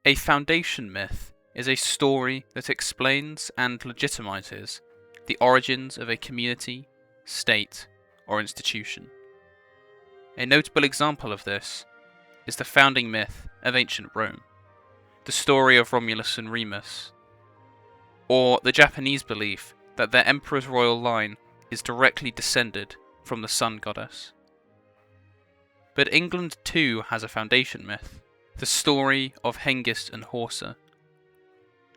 A foundation myth is a story that explains and legitimizes the origins of a community, state, or institution. A notable example of this is the founding myth of ancient Rome, the story of Romulus and Remus, or the Japanese belief that their emperor's royal line is directly descended from the sun goddess. But England too has a foundation myth, the story of Hengist and Horsa,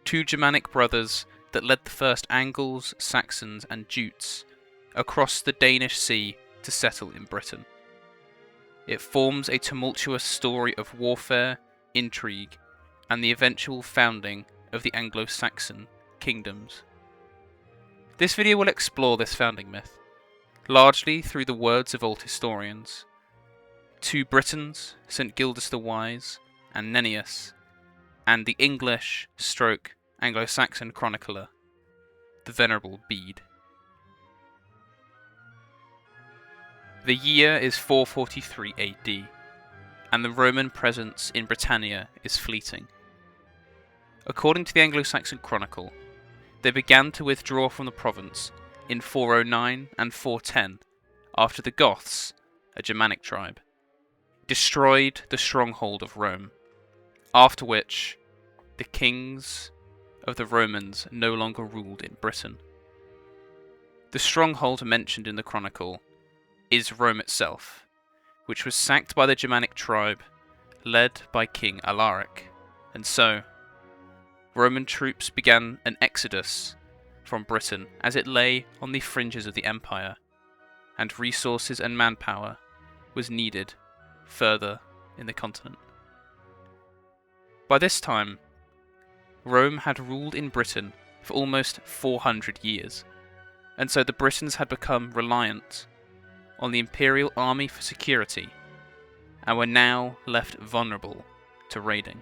two Germanic brothers that led the first Angles, Saxons and Jutes across the Danish Sea to settle in Britain. It forms a tumultuous story of warfare, intrigue, and the eventual founding of the Anglo-Saxon kingdoms. This video will explore this founding myth, largely through the words of old historians. Two Britons, St. Gildas the Wise and Nennius, and the English/Anglo-Saxon chronicler, the Venerable Bede. The year is 443 AD, and the Roman presence in Britannia is fleeting. According to the Anglo-Saxon Chronicle, they began to withdraw from the province in 409 and 410 after the Goths, a Germanic tribe, destroyed the stronghold of Rome, after which the kings of the Romans no longer ruled in Britain. The stronghold mentioned in the Chronicle is Rome itself, which was sacked by the Germanic tribe led by King Alaric, and so Roman troops began an exodus from Britain as it lay on the fringes of the empire, and resources and manpower was needed further in the continent. By this time, Rome had ruled in Britain for almost 400 years, and so the Britons had become reliant on the imperial army for security, and were now left vulnerable to raiding.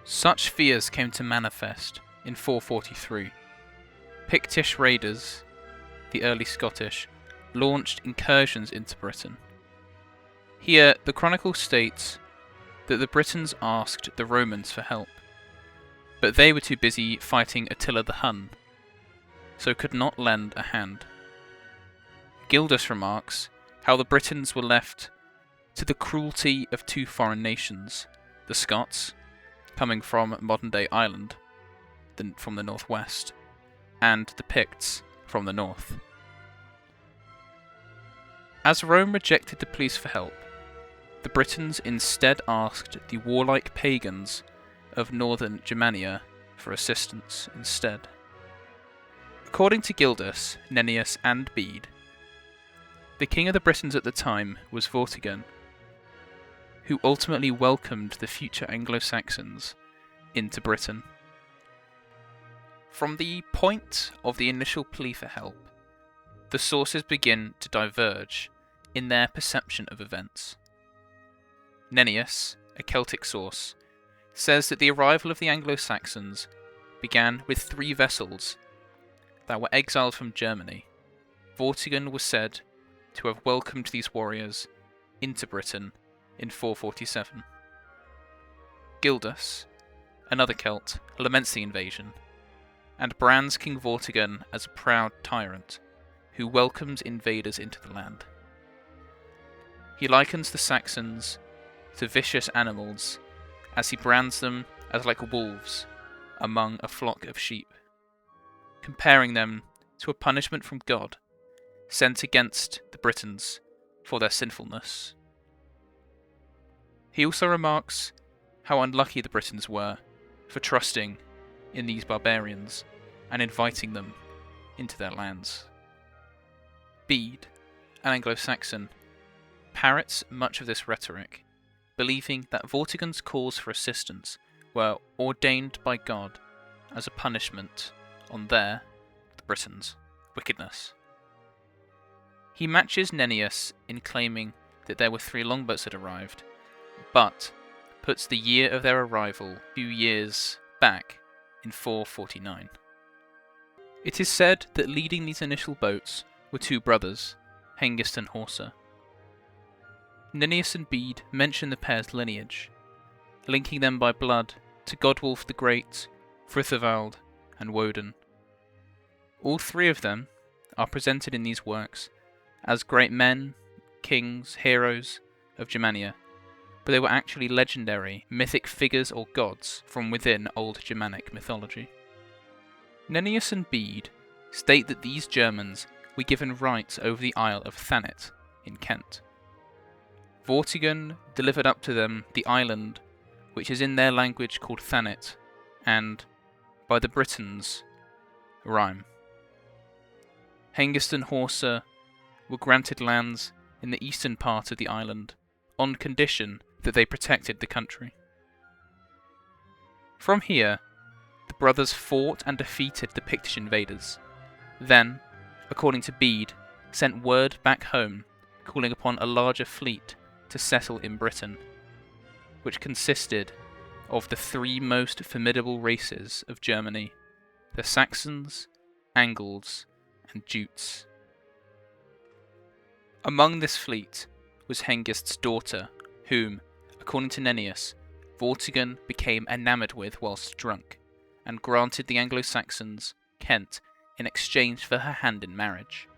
Such fears came to manifest in 443. Pictish raiders, the early Scottish, launched incursions into Britain. Here, the Chronicle states that the Britons asked the Romans for help, but they were too busy fighting Attila the Hun, so could not lend a hand. Gildas remarks how the Britons were left to the cruelty of two foreign nations, the Scots, coming from modern-day Ireland, from the northwest, and the Picts from the north. As Rome rejected the pleas for help, the Britons instead asked the warlike pagans of northern Germania for assistance instead. According to Gildas, Nennius and Bede, the king of the Britons at the time was Vortigern, who ultimately welcomed the future Anglo-Saxons into Britain. From the point of the initial plea for help, the sources begin to diverge in their perception of events. Nennius, a Celtic source, says that the arrival of the Anglo-Saxons began with 3 vessels that were exiled from Germany. Vortigern was said to have welcomed these warriors into Britain in 447. Gildas, another Celt, laments the invasion, and brands King Vortigern as a proud tyrant who welcomes invaders into the land. He likens the Saxons to vicious animals, as he brands them as like wolves among a flock of sheep, comparing them to a punishment from God sent against the Britons for their sinfulness. He also remarks how unlucky the Britons were for trusting in these barbarians and inviting them into their lands. Bede, an Anglo-Saxon, parrots much of this rhetoric, believing that Vortigern's calls for assistance were ordained by God as a punishment on the Britons' wickedness. He matches Nennius in claiming that there were 3 longboats that arrived, but puts the year of their arrival 2 years back in 449. It is said that leading these initial boats were 2 brothers, Hengist and Horsa. Nennius and Bede mention the pair's lineage. linking them by blood to Godwulf the Great, Frithevald, and Woden. All three of them are presented in these works as great men, kings, heroes of Germania, but they were actually legendary, mythic figures or gods from within old Germanic mythology. Nennius and Bede state that these Germans were given rights over the Isle of Thanet in Kent. Vortigern delivered up to them the island, which is in their language called Thanet, and, by the Britons, Rhyme. Hengist and Horsa were granted lands in the eastern part of the island, on condition that they protected the country. From here, the brothers fought and defeated the Pictish invaders, then, according to Bede, sent word back home calling upon a larger fleet to settle in Britain, which consisted of the three most formidable races of Germany, the Saxons, Angles, and Jutes. Among this fleet was Hengist's daughter, whom, according to Nennius, Vortigern became enamoured with whilst drunk, and granted the Anglo-Saxons Kent in exchange for her hand in marriage.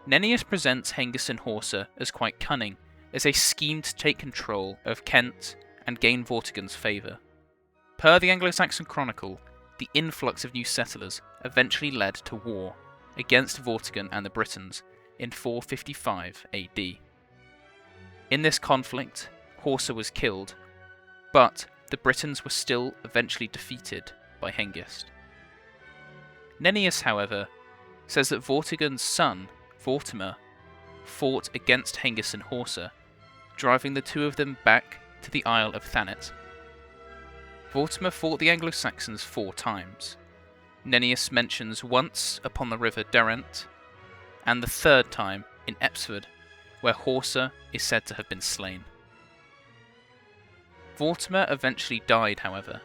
Nennius presents Hengist and Horsa as quite cunning, as they schemed to take control of Kent and gain Vortigern's favour. Per the Anglo-Saxon Chronicle, the influx of new settlers eventually led to war against Vortigern and the Britons in 455 AD. In this conflict, Horsa was killed, but the Britons were still eventually defeated by Hengist. Nennius, however, says that Vortigern's son, Vortimer, fought against Hengist and Horsa, driving the two of them back to the Isle of Thanet. Vortimer fought the Anglo-Saxons 4 times. Nennius mentions once upon the river Derwent, and the 3rd time in Epsford, where Horsa is said to have been slain. Vortimer eventually died, however,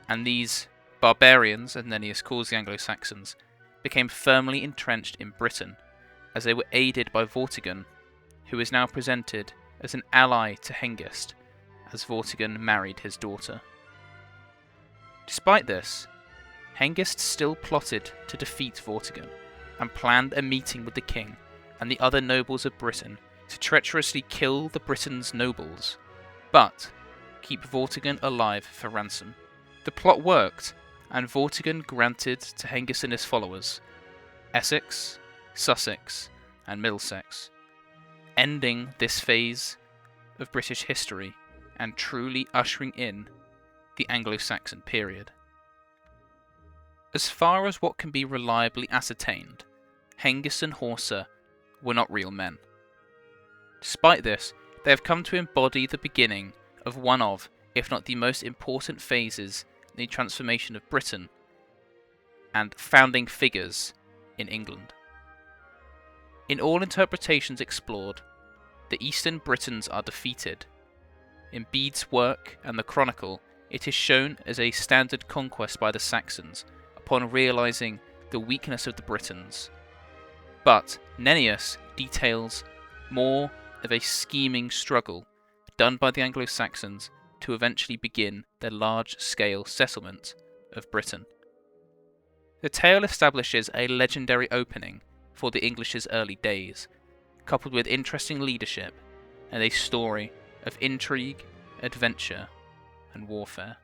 and these barbarians, as Nennius calls the Anglo-Saxons, became firmly entrenched in Britain, as they were aided by Vortigern, who is now presented as an ally to Hengist, as Vortigern married his daughter. Despite this, Hengist still plotted to defeat Vortigern, and planned a meeting with the king and the other nobles of Britain to treacherously kill the Britons' nobles, but keep Vortigern alive for ransom. The plot worked, and Vortigern granted to Hengist and his followers Essex, Sussex, and Middlesex, ending this phase of British history and truly ushering in the Anglo-Saxon period. As far as what can be reliably ascertained, Hengist and Horsa were not real men. Despite this, they have come to embody the beginning of one of, if not the most important phases in the transformation of Britain and founding figures in England. In all interpretations explored, the Eastern Britons are defeated. In Bede's work and the Chronicle, it is shown as a standard conquest by the Saxons upon realizing the weakness of the Britons. But Nennius details more of a scheming struggle done by the Anglo-Saxons to eventually begin their large-scale settlement of Britain. The tale establishes a legendary opening for the English's early days, coupled with interesting leadership and a story of intrigue, adventure, and warfare.